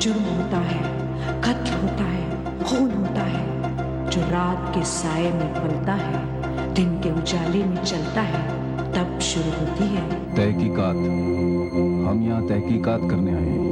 जुर्म होता है, कत्ल होता है, खून होता है, जो रात के साए में पलता है, दिन के उजाले में चलता है, तब शुरू होती है तहकीकात। हम यहाँ तहकीकात करने आए हैं।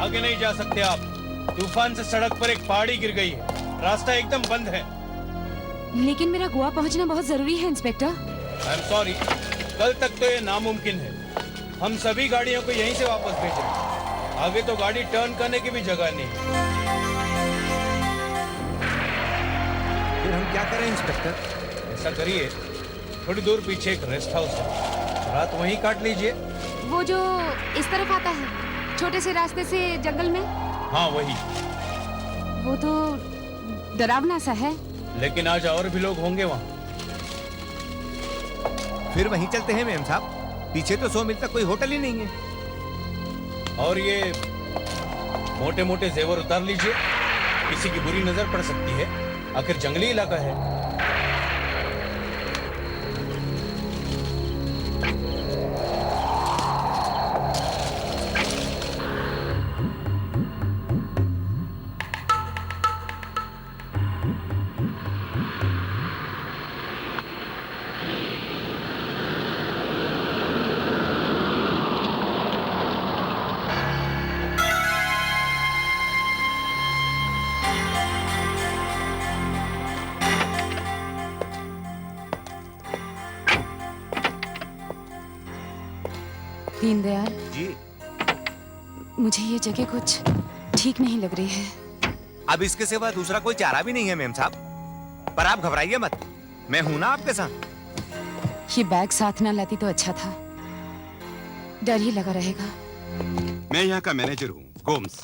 आगे नहीं जा सकते आप। तूफान से सड़क पर एक पहाड़ी गिर गई है, रास्ता एकदम बंद है। लेकिन मेरा गोवा पहुंचना बहुत जरूरी है इंस्पेक्टर। आई एम सॉरी, कल तक तो ये नामुमकिन है। हम सभी गाड़ियों को यहीं से वापस भेजें। आगे तो गाड़ी टर्न करने की भी जगह नहीं। फिर हम क्या करें इंस्पेक्टर? ऐसा करिए, थोड़ी दूर पीछे एक रेस्ट हाउस है, रात वहीं काट लीजिए। वो जो इस तरफ आता है, छोटे से रास्ते से जंगल में। हाँ वही। वो तो डरावना सा है। लेकिन आज और भी लोग होंगे वहाँ। फिर वहीं चलते हैं मेम साहब। पीछे तो 100 मील तक कोई होटल ही नहीं है। और ये मोटे मोटे जेवर उतार लीजिए, किसी की बुरी नजर पड़ सकती है, आखिर जंगली इलाका है। दीनदयाल जी, मुझे ये जगह कुछ ठीक नहीं लग रही है। अब इसके सिवा दूसरा कोई चारा भी नहीं है मेम साहब। पर आप घबराइए मत, मैं हूं ना आपके साथ। ये बैग साथ ना लाती तो अच्छा था, डर ही लगा रहेगा। मैं यहाँ का मैनेजर हूँ, गोम्स।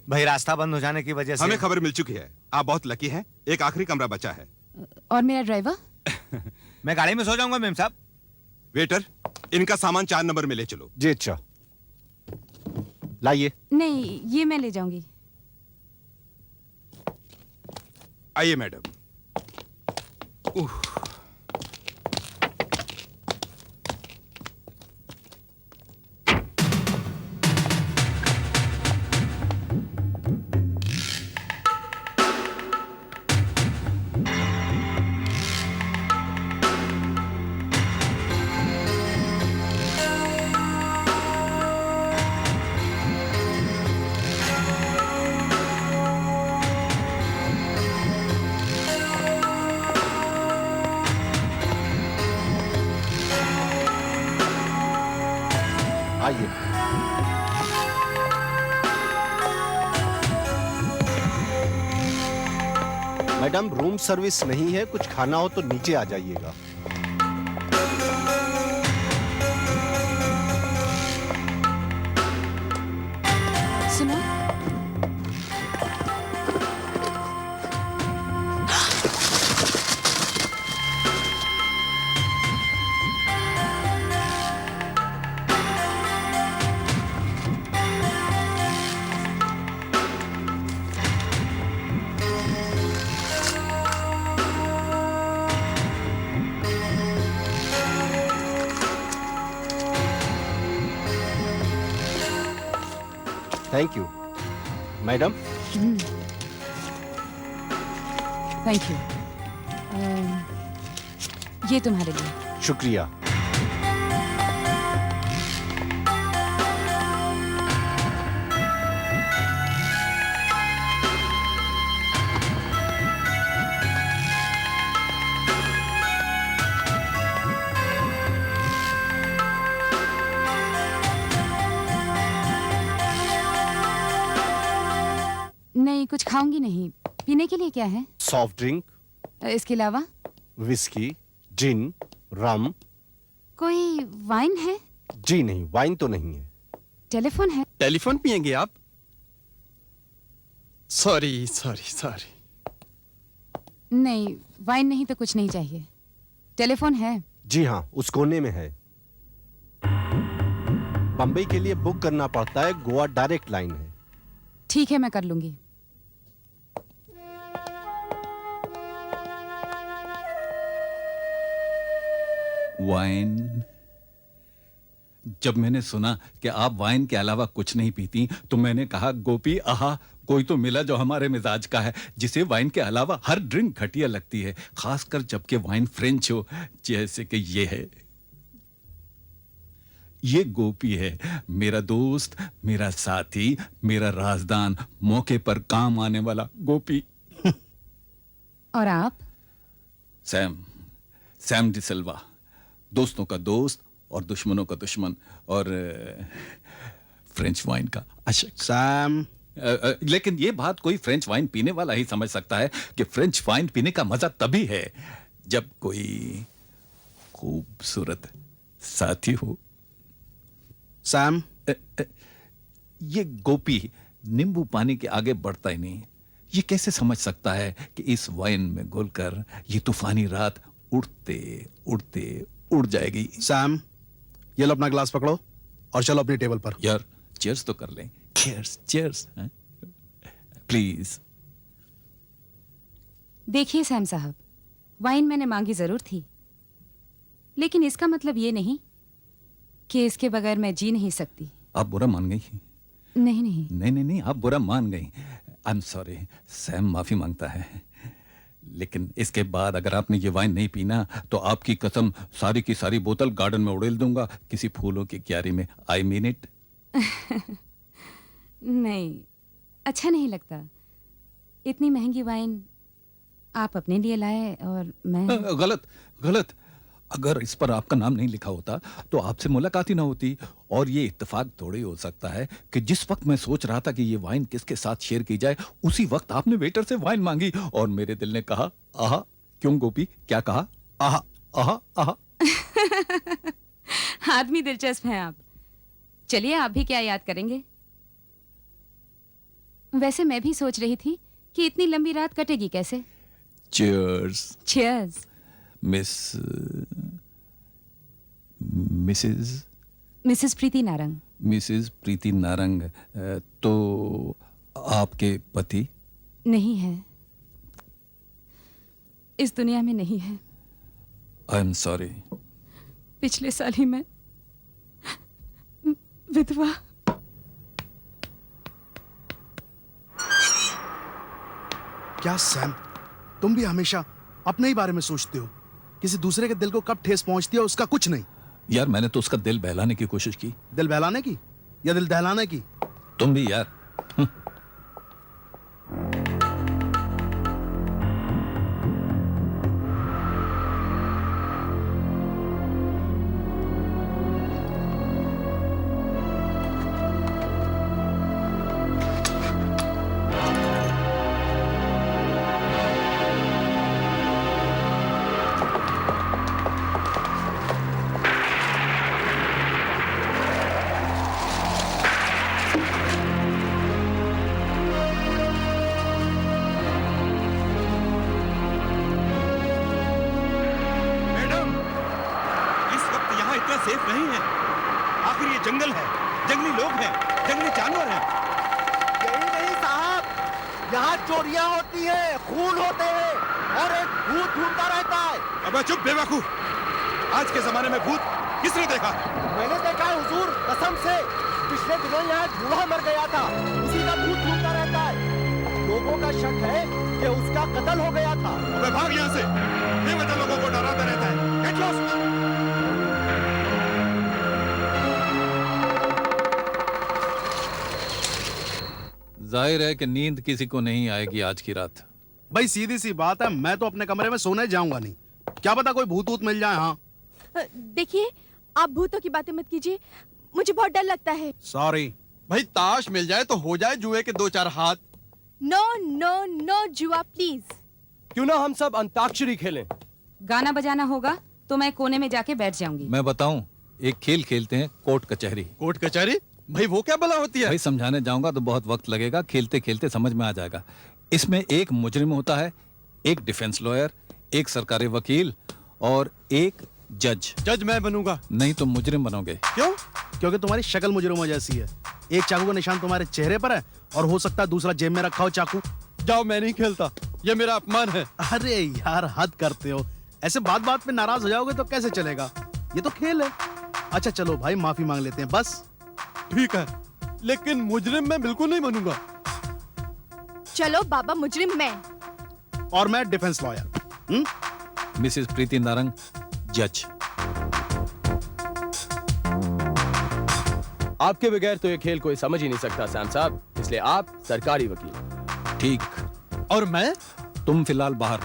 भाई रास्ता बंद हो जाने की वजह से हमें खबर मिल चुकी है, आप बहुत लकी हैं। एक आखिरी कमरा बचा है। और मेरा ड्राइवर? मैं गाड़ी में सो जाऊंगा मेम साहब। वेटर, इनका सामान 4 नंबर में ले चलो। जी अच्छा, लाइए। नहीं, ये मैं ले जाऊंगी। आइए मैडम। आइए। मैडम, रूम सर्विस नहीं है, कुछ खाना हो तो नीचे आ जाइएगा। सुनो, thank you madam. Thank you. ये तुम्हारे लिए। शुक्रिया। नहीं, कुछ खाऊंगी नहीं। पीने के लिए क्या है? सॉफ्ट ड्रिंक, इसके अलावा विस्की, जिन, रम। कोई वाइन है? जी नहीं, वाइन तो नहीं है। टेलीफोन है? टेलीफोन पिएंगे आप? Sorry sorry sorry. नहीं, वाइन नहीं तो कुछ नहीं चाहिए। टेलीफोन है? जी हाँ, उस कोने में है। बम्बई के लिए बुक करना पड़ता है, गोवा डायरेक्ट लाइन है। ठीक है, मैं कर लूंगी। वाइन। जब मैंने सुना कि आप वाइन के अलावा कुछ नहीं पीती तो मैंने कहा गोपी आहा, कोई तो मिला जो हमारे मिजाज का है, जिसे वाइन के अलावा हर ड्रिंक घटिया लगती है, खासकर जबकि वाइन फ्रेंच हो, जैसे कि ये है। ये गोपी है, मेरा दोस्त, मेरा साथी, मेरा राजदान, मौके पर काम आने वाला गोपी। और आप? सैम डिसिल्वा, दोस्तों का दोस्त और दुश्मनों का दुश्मन, और फ्रेंच वाइन का आशिक। सैम। लेकिन ये बात कोई फ्रेंच वाइन पीने वाला ही समझ सकता है कि फ्रेंच वाइन पीने का मजा तभी है जब कोई खूबसूरत साथी हो। सैम। ये गोपी नींबू पानी के आगे बढ़ता ही नहीं। ये कैसे समझ सकता है कि इस वाइन में घुलकर ये तूफानी रात उड़ते उड़ते उड़ जाएगी। सैम, ये लो अपना ग्लास पकड़ो और चलो अपनी टेबल पर। यार चीयर्स तो कर लें। Cheers cheers please. देखिए सैम साहब, वाइन मैंने मांगी जरूर थी, लेकिन इसका मतलब ये नहीं कि इसके बगैर मैं जी नहीं सकती। आप बुरा मान गई? नहीं नहीं। नहीं नहीं नहीं, आप बुरा मान गई। I am sorry. सैम माफी मांगता है, लेकिन इसके बाद अगर आपने ये वाइन नहीं पीना तो आपकी कसम सारी की सारी बोतल गार्डन में उड़ेल दूंगा, किसी फूलों की क्यारी में। I mean it. नहीं, अच्छा नहीं लगता। इतनी महंगी वाइन आप अपने लिए लाए और मैं। गलत गलत। अगर इस पर आपका नाम नहीं लिखा होता तो आपसे मुलाकात ही ना होती, और ये इत्तेफाक थोड़ी हो सकता है कि जिस वक्त मैं सोच रहा था कि ये वाइन किसके साथ शेयर की जाए, उसी वक्त आपने वेटर से वाइन मांगी और मेरे दिल ने कहा आहा। क्यों गोपी, क्या कहा? आहा आहा आहा। आदमी दिलचस्प हैं आप। चलिए, आप भी क्या याद करेंगे। वैसे मैं भी सोच रही थी कि इतनी लंबी रात कटेगी कैसे। चीयर्स। चीयर्स। मिसेस प्रीति नारंग। मिसेस प्रीति नारंग। तो आपके पति? नहीं है, इस दुनिया में नहीं है। I am sorry. पिछले साल ही मैं विधवा। क्या सैम, तुम भी हमेशा अपने ही बारे में सोचते हो? किसी दूसरे के दिल को कब ठेस पहुंचती है उसका कुछ नहीं। यार मैंने तो उसका दिल बहलाने की कोशिश की। दिल बहलाने की या दिल दहलाने की? तुम भी यार। सेफ नहीं है। आखिर ये जंगल है, जंगली लोग हैं, जंगली जानवर हैं। यही नहीं साहब, यहाँ चोरियां होती हैं, खून होते हैं और एक भूत ढूंढता रहता है। अबे चुप बेवकूफ। आज के जमाने में भूत किसने देखा? मैंने देखा है हुजूर, कसम से। पिछले दिनों यहाँ एक बूढ़ा मर गया था, उसी का भूत घूमता रहता है। लोगों का शक है कि उसका कत्ल हो गया था। अबे भाग यहाँ से, ये वजह लोगों को डराता रहता है। Get lost. जाहिर है कि नींद किसी को नहीं आएगी आज की रात। भाई सीधी सी बात है, मैं तो अपने कमरे में सोने जाऊंगा नहीं। क्या पता कोई भूत ऊत मिल जाए। हाँ देखिए, आप भूतों की बातें मत कीजिए, मुझे बहुत डर लगता है। सॉरी। भाई ताश मिल जाए तो हो जाए जुए के 2-4 हाथ। नो नो नो जुआ प्लीज। क्यों ना हम सब अंताक्षरी खेलें? गाना बजाना होगा तो मैं कोने में जाके बैठ जाऊंगी। मैं बताऊं, एक खेल खेलते हैं, कोर्ट कचहरी। कोर्ट कचहरी? भाई वो क्या बला होती है? भाई समझाने जाऊंगा तो बहुत वक्त लगेगा, खेलते खेलते समझ में आ जाएगा। इसमें एक मुजरिम होता है, एक डिफेंस लॉयर, एक सरकारी वकील और एक जज। जज मैं बनूंगा। नहीं तो मुजरिम बनोगे। क्यों? क्योंकि तुम्हारी शक्ल मुजरिमों जैसी है। एक चाकू का निशान तुम्हारे चेहरे पर है और हो सकता है दूसरा जेब में रखा हो चाकू। जाओ, मैं नहीं खेलता, ये मेरा अपमान है। अरे यार हद करते हो, ऐसे बात बात पे नाराज हो जाओगे तो कैसे चलेगा? ये तो खेल है। अच्छा चलो भाई, माफी मांग लेते हैं बस। ठीक है, लेकिन मुजरिम मैं बिल्कुल नहीं बनूंगा। चलो बाबा, मुजरिम मैं। और मैं डिफेंस लॉयर। मिसेस प्रीति नारंग, जज। आपके बगैर तो ये खेल कोई समझ ही नहीं सकता सैम साहब, इसलिए आप सरकारी वकील। ठीक। और मैं? तुम फिलहाल बाहर,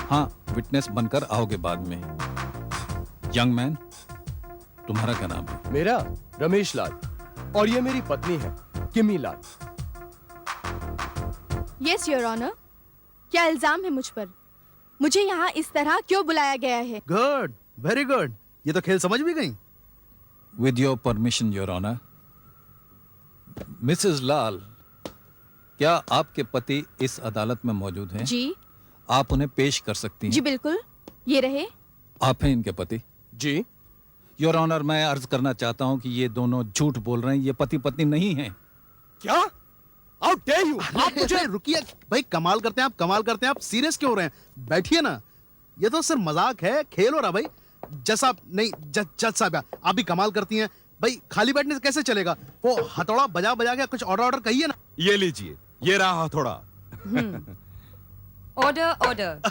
हाँ विटनेस बनकर आओगे बाद में। यंग मैन, तुम्हारा क्या नाम है? मेरा रमेश लाल, और ये मेरी पत्नी है किमी लाल। Yes your honour. क्या इल्जाम है मुझ पर? मुझे यहाँ इस तरह क्यों बुलाया गया है? Good, very good. ये तो खेल समझ भी गई। With your permission your honour. Mrs Lal, क्या आपके पति इस अदालत में मौजूद हैं? जी आप उन्हें पेश कर सकती हैं। जी बिल्कुल, ये रहे। आप हैं इनके पति? जी। योर ऑनर, मैं अर्ज करना चाहता हूं कि ये दोनों झूठ बोल रहे हैं, ये पति पत्नी नहीं हैं। क्या? How dare you! आप मुझे रुकिए भाई, कमाल करते हैं आप, कमाल करते हैं आप। सीरियस क्यों हो रहे हैं? बैठिए ना, ये तो सिर्फ मजाक है, खेल हो रहा भाई। जज साहब नहीं, जज साहब आप भी कमाल करती हैं भाई। खाली बैठने से कैसे चलेगा? वो हथौड़ा बजा बजा के कुछ ऑर्डर कहिए ना। ये लीजिए, ये रहा थोड़ा। Order order.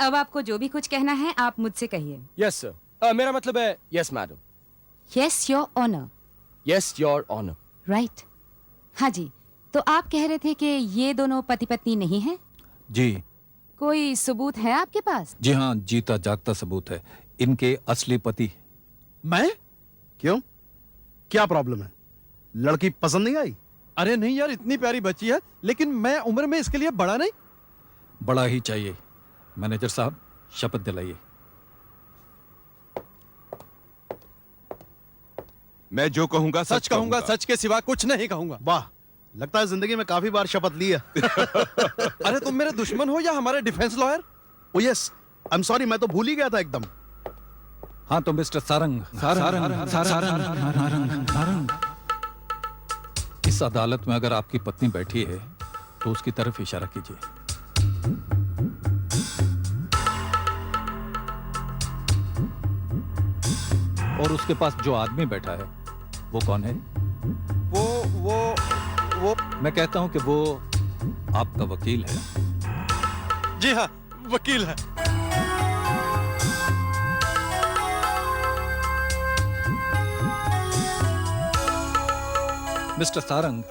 अब आपको जो भी कुछ कहना है आप मुझसे कहिए। यस सर, मेरा मतलब है yes madam. Yes your honour. Yes your honour. Right. हाँ जी, तो आप कह रहे थे कि ये दोनों पति पत्नी नहीं हैं? जी। कोई सबूत है आपके पास? जी हाँ, जीता जागता सबूत है, इनके असली पति। मैं? क्यों, क्या प्रॉब्लम है? लड़की पसंद नहीं आई? अरे नहीं यार, इतनी प्यारी बच्ची है, लेकिन मैं उम्र में इसके लिए बड़ा नहीं। बड़ा ही चाहिए। मैनेजर साहब, शपथ दिलाइए। मैं जो कहूंगा सच कहूंगा, सच के सिवा कुछ नहीं कहूंगा। वाह, लगता है जिंदगी में काफी बार शपथ ली है। अरे तुम मेरे दुश्मन हो या हमारे defence lawyer? O yes, I am sorry, मैं तो भूल ही गया था एकदम। हाँ तो मिस्टर सारंग, सारंग, इस अदालत में अगर आपकी पत्नी बैठी है तो उसकी तरफ इशारा कीजिए। और उसके पास जो आदमी बैठा है वो कौन है? वो मैं कहता हूं कि वो आपका वकील है। जी हाँ, वकील है। मिस्टर सारंग,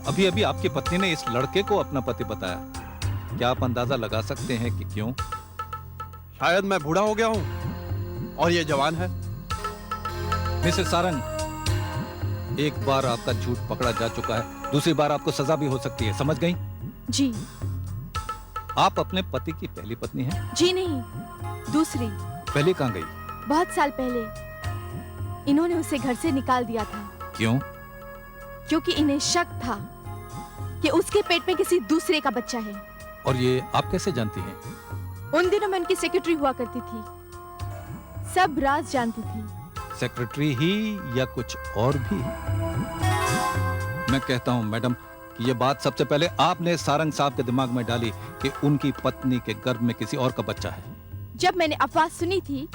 अभी अभी आपकी पत्नी ने इस लड़के को अपना पति बताया। क्या आप अंदाजा लगा सकते हैं कि क्यों? शायद मैं बूढ़ा हो गया हूं और ये जवान है। मिसेस सारंग, एक बार आपका झूठ पकड़ा जा चुका है, दूसरी बार आपको सजा भी हो सकती है, समझ गई? जी। आप अपने पति की पहली पत्नी हैं? जी नहीं, दूसरी। पहले कहाँ गई? बहुत साल पहले इन्होंने उसे घर से निकाल दिया था। क्यों? क्योंकि इन्हें शक था कि उसके पेट में किसी दूसरे का बच्चा है। और ये आप कैसे जानती हैं? उन दिनों मैं उनकी सेक्रेटरी हुआ करती थी, सब राज जानती थी। सेक्रेटरी ही या कुछ और भी? मैं कहता हूं मैडम कि ये बात सबसे पहले आपने सारंग साहब के दिमाग में डाली कि उनकी पत्नी के गर्भ में किसी और का बच्चा है। जब मैंने अफवाह सुनी थी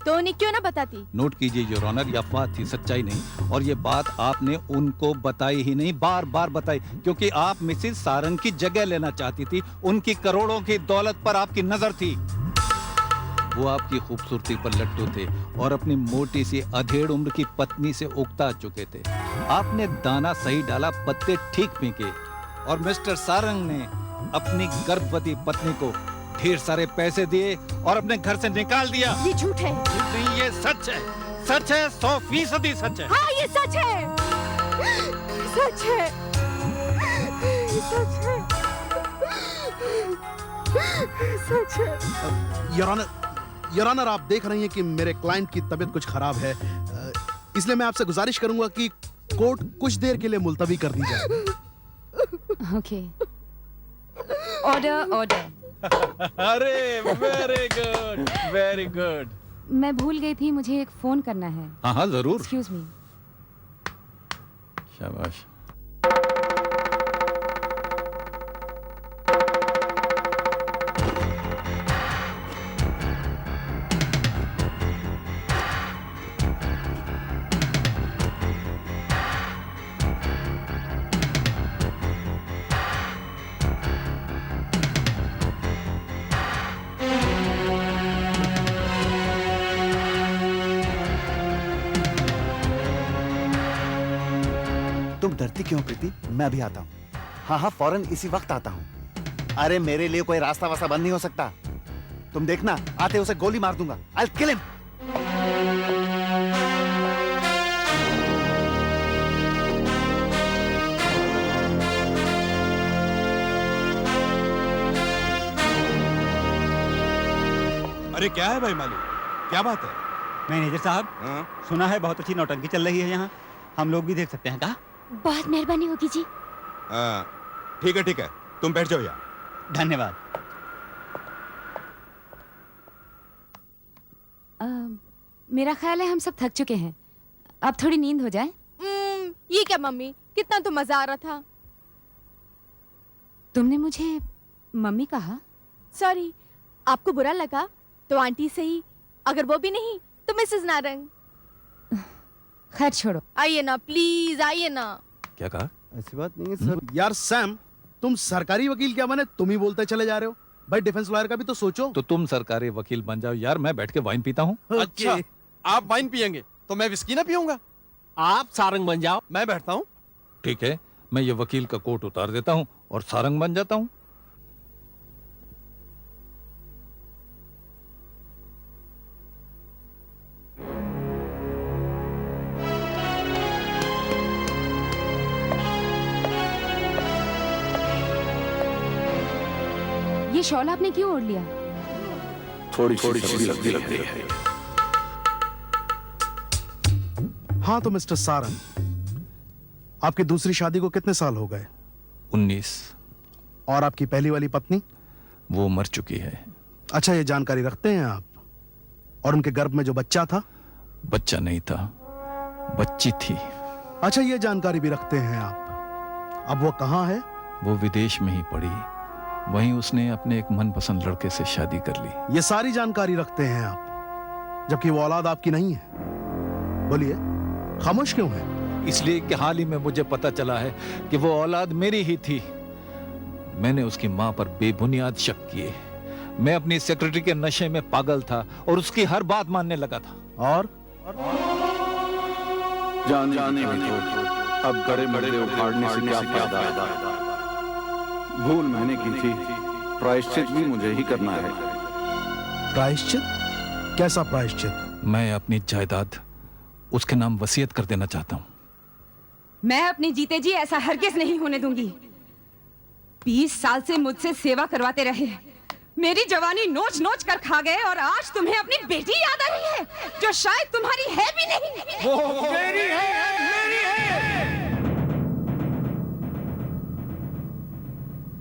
तो उन्हें क्यों ना बताती? नोट कीजिए योर ऑनर, ये अफवाह थी, सच्चाई नहीं। और ये बात आपने उनको बताई ही नहीं, बार बार बताई, क्योंकि आप मिसेस सारंग की जगह लेना चाहती थी। उनकी करोड़ों की दौलत पर आपकी नजर थी। वो आपकी खूबसूरती पर लट्टू थे और अपनी मोटी सी अधेड़ उम्र की पत्नी से उकता चुके थे। आपने दाना सही डाला, पत्ते ठीक फेंके, और मिस्टर सारंग ने अपनी गर्भवती पत्नी को ढेर सारे पैसे दिए और अपने घर से निकाल दिया। ये झूठ है। नहीं, ये सच है, सच है, 100% सच है। हाँ, ये सच है, सच है, सच है, सच है। योर ऑनर, आप देख रही हैं कि मेरे क्लाइंट की तबीयत कुछ खराब है, इसलिए मैं आपसे गुजारिश करूंगा कि कोर्ट कुछ देर के लिए मुलतवी कर दी जाए। ओके। Order, order. अरे वेरी गुड, वेरी गुड। मैं भूल गई थी, मुझे एक फोन करना है। हाँ हाँ जरूर। Excuse me. शाबाश। तुम डरती क्यों प्रीति? मैं अभी आता हूँ। हाँ हाँ, फौरन इसी वक्त आता हूँ। अरे मेरे लिए कोई रास्ता वास्ता बंद नहीं हो सकता। तुम देखना, आते उसे गोली मार दूंगा। I'll kill him. अरे क्या है भाई माली, क्या बात है? मैनेजर साहब, हाँ? सुना है बहुत अच्छी नौटंकी चल रही है यहाँ। हम लोग भी देख सकते हैं क्या? बहुत मेहरबानी होगी जी। ठीक है ठीक है, तुम बैठ जाओ यहाँ। धन्यवाद। मेरा ख्याल है हम सब थक चुके हैं, अब थोड़ी नींद हो जाए। ये क्या मम्मी, कितना तो मजा आ रहा था। तुमने मुझे मम्मी कहा? सॉरी, आपको बुरा लगा तो आंटी सही, अगर वो भी नहीं तो मिसेस नारंग। खैर छोड़ो। आइए ना प्लीज, आइए ना। क्या कहा? ऐसी बात नहीं है सर। यार सैम, तुम सरकारी वकील क्या बने, तुम ही बोलते चले जा रहे हो। भाई डिफेंस लॉयर का भी तो सोचो। तो तुम सरकारी वकील बन जाओ यार, मैं बैठ के वाइन पीता हूँ। अच्छा, आप वाइन पियेंगे तो मैं विस्की ना पीऊंगा। आप सारंग बन जाओ, मैं बैठता हूँ। ठीक है, मैं ये वकील का कोट उतार देता हूँ और सारंग बन जाता हूँ। ये शॉल आपने क्यों ओढ़ लिया? थोड़ी थोड़ी लगती है। हाँ तो मिस्टर सारंग, आपकी दूसरी शादी को कितने साल हो गए? 19। और आपकी पहली वाली पत्नी? वो मर चुकी है। अच्छा, ये जानकारी रखते हैं आप? और उनके गर्भ में जो बच्चा था? बच्चा नहीं था, बच्ची थी। अच्छा, ये जानकारी भी रखते हैं आप? अब वो कहाँ है? वो विदेश में ही पड़ी, वहीं उसने अपने एक मनपसंद लड़के से शादी कर ली। ये सारी जानकारी रखते हैं आप, जबकि वो औलाद आपकी नहीं है। बोलिए, खामोश क्यों है? इसलिए कि हाल ही में मुझे पता चला है कि वो औलाद मेरी ही थी। मैंने उसकी मां पर बेबुनियाद शक किए। मैं अपनी सेक्रेटरी के नशे में पागल था और उसकी हर बात मानने लगा था। और जाने भी तो अब बड़े बड़े उखाड़ने से क्या फायदा? भूल मैंने की थी, प्रायश्चित भी मुझे ही करना है। प्रायश्चित? कैसा प्रायश्चित? मैं अपनी जायदाद उसके नाम वसीयत कर देना चाहता हूँ। मैं अपनी जीते जी ऐसा हरगिज नहीं होने दूंगी। 20 साल से मुझसे सेवा करवाते रहे, मेरी जवानी नोच नोच कर खा गए, और आज तुम्हें अपनी बेटी याद आ रही है जो शायद तुम्हारी है भी नहीं। मेरी है।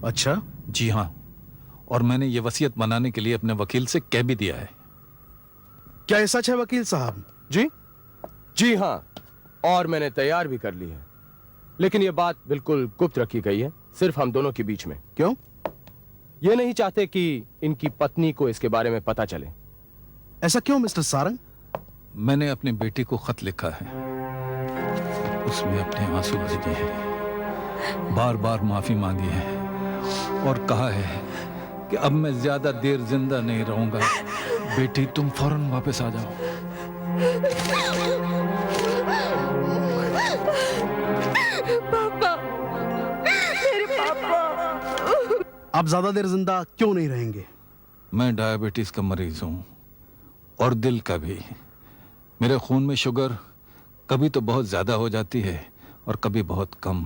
अच्छा, जी हाँ, और मैंने ये वसीयत बनाने के लिए अपने वकील से कह भी दिया है। क्या ये सच है वकील साहब? जी हाँ, और मैंने तैयार भी कर ली है, लेकिन ये बात बिल्कुल गुप्त रखी गई है, सिर्फ हम दोनों के बीच में। क्यों? ये नहीं चाहते कि इनकी पत्नी को इसके बारे में पता चले। ऐसा क्यों मिस्टर सारंग? मैंने अपनी बेटी को खत लिखा है, उसमें अपने आंसू भेजे हैं, बार बार माफी मांगी है और कहा है कि अब मैं ज्यादा देर जिंदा नहीं रहूंगा। बेटी तुम फौरन वापस आ जाओ। पापा, मेरे पापा। आप ज्यादा देर जिंदा क्यों नहीं रहेंगे? मैं डायबिटीज का मरीज हूं और दिल का भी। मेरे खून में शुगर कभी तो बहुत ज्यादा हो जाती है और कभी बहुत कम।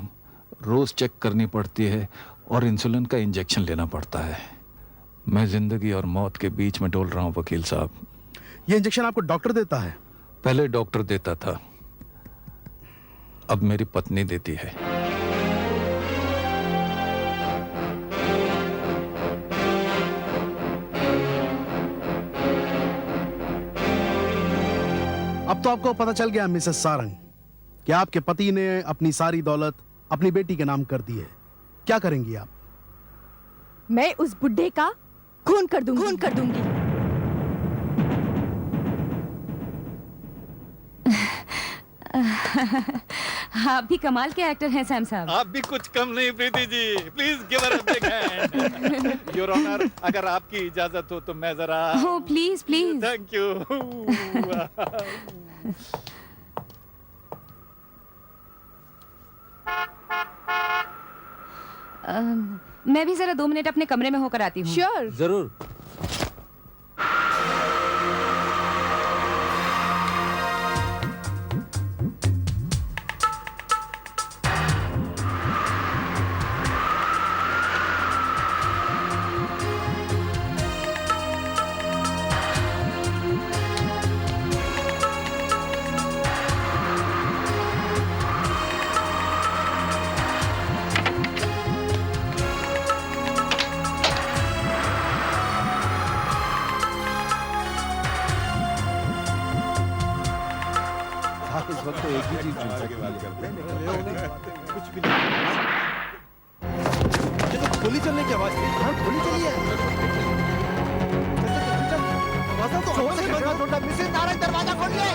रोज चेक करनी पड़ती है और इंसुलिन का इंजेक्शन लेना पड़ता है। मैं जिंदगी और मौत के बीच में डोल रहा हूं वकील साहब। ये इंजेक्शन आपको डॉक्टर देता है? पहले डॉक्टर देता था, अब मेरी पत्नी देती है। अब तो आपको पता चल गया मिसेस सारंग कि आपके पति ने अपनी सारी दौलत अपनी बेटी के नाम कर दी है। क्या करेंगी आप? मैं उस बुड्ढे का खून कर दूंगी। आप भी कमाल के एक्टर हैं सैम साहब। आप भी कुछ कम नहीं Preeti ji. Please give her a big hand. Your honour, अगर आपकी इजाजत हो तो मैं जरा। Oh please please. Thank you. मैं भी जरा 2 मिनट अपने कमरे में होकर आती हूँ। श्योर। जरूर। इस वक्त तो एक ही चीज मिल सकती है। कुछ भी नहीं। ये तो गोली चलने की आवाज थी। हाँ, गोली चली है। चल, दरवाजा तो छोड़ दे। मिसेस नारायण, दरवाजा खोलिए।